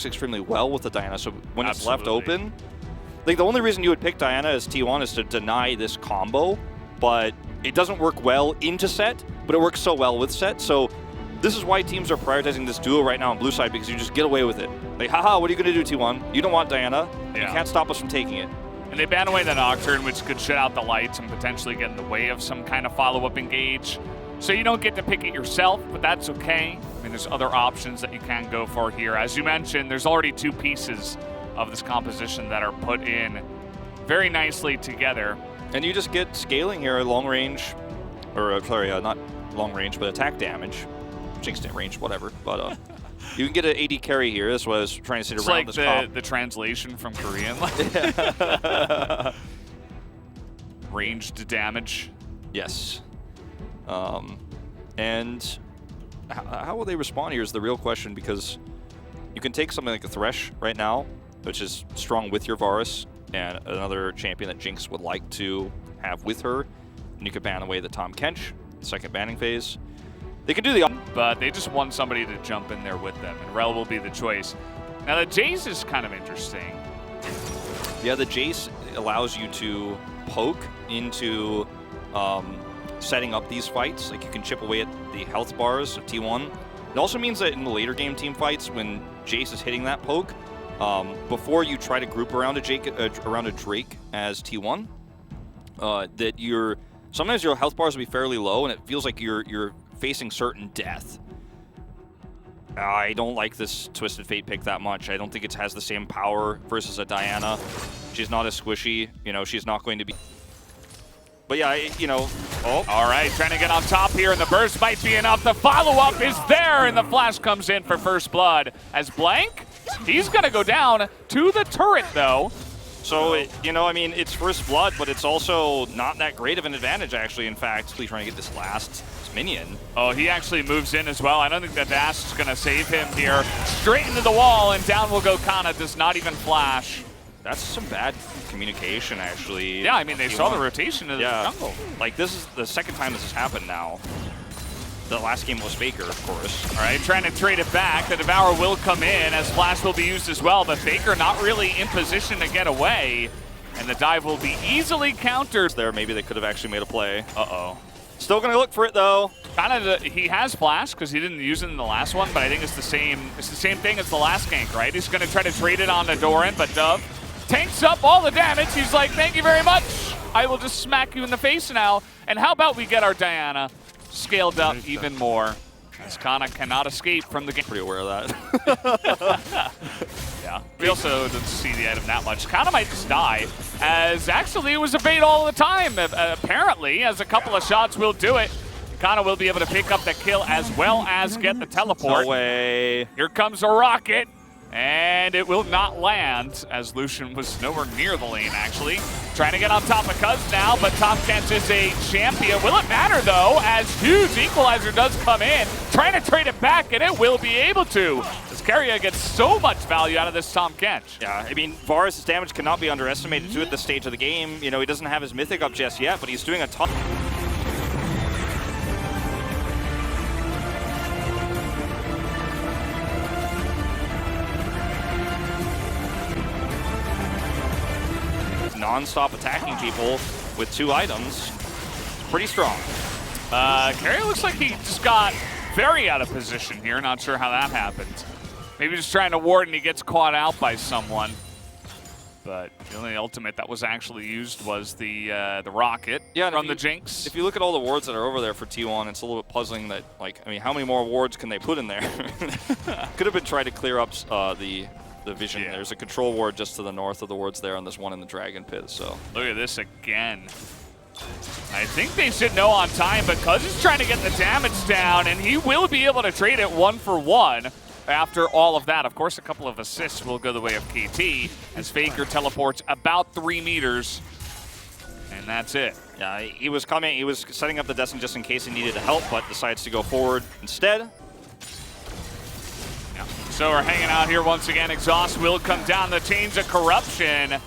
works extremely well with the Diana. So when it's left open, like the only reason you would pick Diana as T1 is to deny this combo, but it doesn't work well into set, but it works so well with set. So this is why teams are prioritizing this duo right now on blue side, because you just get away with it. Like, haha, what are you going to do, T1? You don't want Diana. Yeah. You can't stop us from taking it. And they ban away the Nocturne, which could shut out the lights and potentially get in the way of some kind of follow-up engage. So you don't get to pick it yourself, but that's okay. I mean, there's other options that you can go for here. As you mentioned, there's already 2 pieces of this composition that are put in very nicely together. And you just get scaling here, long range, or sorry, not long range, but attack damage. Jinx didn't range, whatever. But you can get an AD carry here. That's what I was trying to say to round this comp. It's like the translation from Korean. Ranged damage. Yes. And how will they respond here is the real question, because you can take something like a Thresh right now, which is strong with your Varus, and another champion that Jinx would like to have with her, and you could ban away the Tahm Kench, second banning phase. They can do the... But they just want somebody to jump in there with them, and Rel will be the choice. Now the Jace is kind of interesting. Yeah, the Jace allows you to poke into setting up these fights. Like, you can chip away at the health bars of T1. It also means that in the later game team fights, when Jace is hitting that poke, before you try to group around a Drake as T1, that sometimes your health bars will be fairly low, and it feels like you're facing certain death. I don't like this Twisted Fate pick that much. I don't think it has the same power versus a Diana. She's not as squishy. You know, she's not going to be... But yeah, you know... Oh, all right, trying to get on top here, and the burst might be enough. The follow-up is there, and the flash comes in for first blood. As Blank, he's going to go down to the turret, though. So, you know, I mean, it's first blood, but it's also not that great of an advantage, actually. In fact, please trying to get this last minion. Oh, he actually moves in as well. I don't think that Dash is going to save him here. Straight into the wall, and down will go Kana. Does not even flash. That's some bad communication, actually. Yeah, I mean, they saw the rotation in the jungle. Like, this is the second time this has happened now. The last game was Faker, of course. All right, trying to trade it back. The Devour will come in as Flash will be used as well, but Faker not really in position to get away. And the dive will be easily countered. There, maybe they could have actually made a play. Uh-oh. Still going to look for it, though. Kind of, he has Flash because he didn't use it in the last one, but I think it's the same thing as the last gank, right? He's going to try to trade it on the Doran, but Dove tanks up all the damage. He's like, thank you very much. I will just smack you in the face now. And how about we get our Diana scaled up even more, as Kana cannot escape from the game. Pretty aware of that. Yeah, we also didn't see the item that much. Kana might just die, as actually it was a bait all the time, apparently, as a couple of shots will do it. Kana will be able to pick up the kill as well as get the teleport. No way. Here comes a rocket. And it will not land, as Lucian was nowhere near the lane, actually. Trying to get on top of Cuz now, but Tahm Kench is a champion. Will it matter, though, as huge equalizer does come in. Trying to trade it back, and it will be able to. As Keria gets so much value out of this Tahm Kench. Yeah, I mean, Varus' damage cannot be underestimated, too, at this stage of the game. You know, he doesn't have his Mythic up just yet, but he's doing a ton. Non-stop attacking people with 2 items. Pretty strong. Keria looks like he just got very out of position here. Not sure how that happened. Maybe just trying to ward and he gets caught out by someone. But the only ultimate that was actually used was the rocket from the Jinx. If you look at all the wards that are over there for T1, it's a little bit puzzling that, like, I mean, how many more wards can they put in there? Could have been trying to clear up the vision. Yeah. There's a control ward just to the north of the wards there, and there's one in the Dragon Pit, so. Look at this again. I think they should know on time, but Cuz is trying to get the damage down, and he will be able to trade it 1-for-1 after all of that. Of course, a couple of assists will go the way of KT, as Faker teleports about 3 meters, and that's it. Yeah, he was setting up the Destiny just in case he needed help, but decides to go forward instead. So we're hanging out here once again. Exhaust will come down. The Chains of Corruption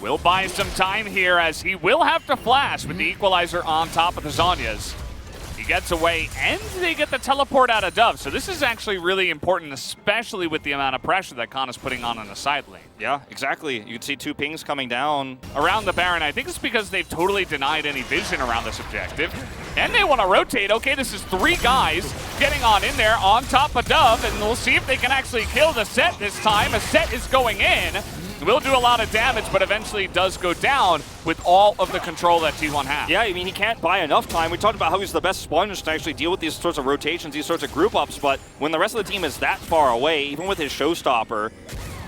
will buy some time here, as he will have to flash with the equalizer on top of the Zhonya's. He gets away, and they get the teleport out of Dove. So this is actually really important, especially with the amount of pressure that Khan is putting on the side lane. Yeah, exactly. You can see 2 pings coming down. Around the Baron, I think it's because they've totally denied any vision around this objective. And they want to rotate. Okay, this is 3 guys getting on in there on top of Dove, and we'll see if they can actually kill the Set this time. A Set is going in. Will do a lot of damage, but eventually does go down with all of the control that T1 has. Yeah, I mean, he can't buy enough time. We talked about how he's the best sponge to actually deal with these sorts of rotations, these sorts of group ups, but when the rest of the team is that far away, even with his showstopper,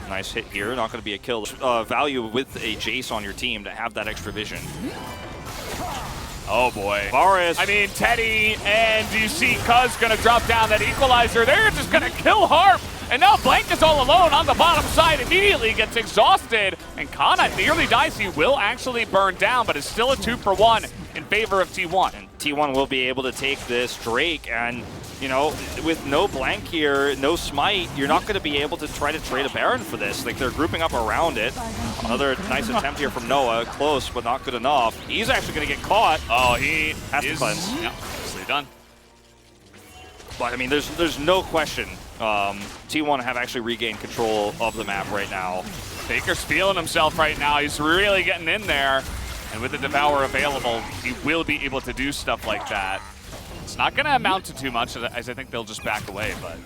nice hit here, not going to be a kill. Value with a Jace on your team to have that extra vision. Oh boy. Varus. I mean, Teddy, and you see Cuz gonna drop down that equalizer. They're just gonna kill Harp. And now Blank is all alone on the bottom side, immediately gets exhausted. And Kana nearly dies. He will actually burn down, but it's still a 2-for-1 in favor of T1. And T1 will be able to take this Drake, and you know, with no Blank here, no Smite, you're not going to be able to try to trade a Baron for this. Like, they're grouping up around it. Another nice attempt here from Noah. Close, but not good enough. He's actually going to get caught. Oh, he has to cleanse. Yeah, nicely done. But, I mean, there's no question. T1 have actually regained control of the map right now. Faker's feeling himself right now. He's really getting in there. And with the Devour available, he will be able to do stuff like that. It's not going to amount to too much, as I think they'll just back away, but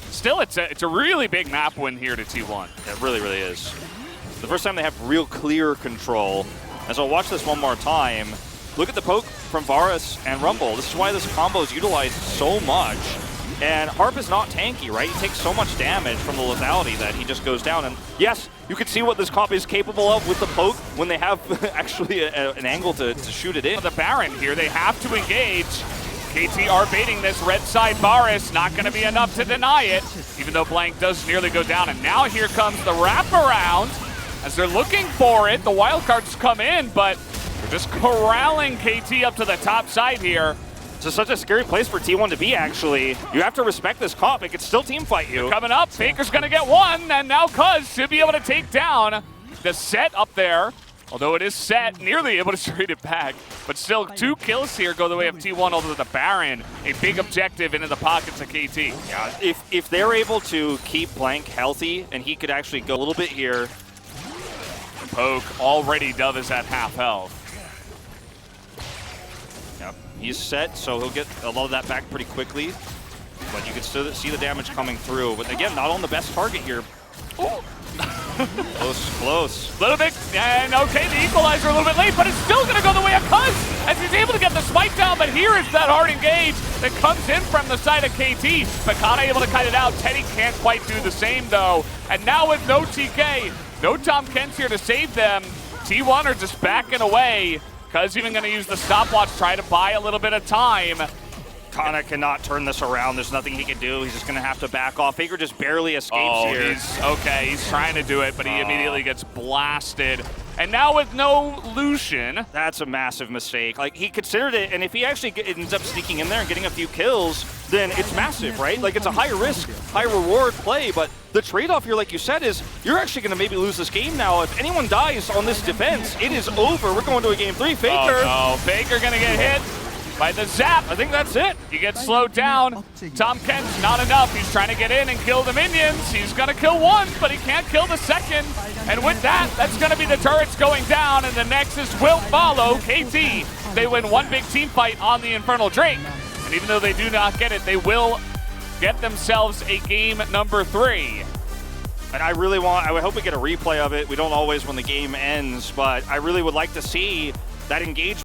still, it's a really big map win here to T1. It really, really is. The first time they have real clear control. As I'll watch this one more time, look at the poke from Varus and Rumble. This is why this combo is utilized so much. And Harp is not tanky, right? He takes so much damage from the lethality that he just goes down. And yes, you can see what this comp is capable of with the poke when they have actually an angle to shoot it in. The Baron here, they have to engage. KT are baiting this red side Varus, not going to be enough to deny it, even though Blank does nearly go down. And now here comes the wraparound as they're looking for it. The wildcards come in, but they're just corralling KT up to the top side here. This is such a scary place for T1 to be, actually. You have to respect this comp. It can still team fight you. They're coming up. Faker's going to get one, and now Cuz should be able to take down the Set up there. Although it is Set, nearly able to trade it back. But still, 2 kills here go the way of T1 over the Baron. A big objective into the pockets of KT. Yeah, if they're able to keep Blank healthy, and he could actually go a little bit here. Poke, already Dove is at half health. Yep, he's set, so he'll get a lot of that back pretty quickly. But you can still see the damage coming through. But again, not on the best target here. Oh. Close. A little bit, and okay, the equalizer a little bit late, but it's still going to go the way of Cuz as he's able to get the smite down, but here is that hard engage that comes in from the side of KT. But Kana able to cut it out. Teddy can't quite do the same, though. And now with no TK, no Tom Kent's here to save them. T1 are just backing away. Cuz even going to use the stopwatch, try to buy a little bit of time. Kana cannot turn this around. There's nothing he can do. He's just going to have to back off. Faker just barely escapes here. He's trying to do it, but he immediately gets blasted. And now with no Lucian. That's a massive mistake. Like, he considered it, and if he actually ends up sneaking in there and getting a few kills, then it's massive, right? Like, it's a high risk, high reward play, but the trade-off here, like you said, is you're actually going to maybe lose this game now. If anyone dies on this defense, it is over. We're going to a game 3. Faker. Oh, no. Faker going to get hit by the zap. I think that's it. He gets slowed down. Tom Kent's not enough. He's trying to get in and kill the minions. He's going to kill one, but he can't kill the second. And with that, that's going to be the turrets going down, and the Nexus will follow KT. They win one big team fight on the Infernal Drake. And even though they do not get it, they will get themselves a game number 3. And I would hope we get a replay of it. We don't always when the game ends, but I really would like to see that engagement.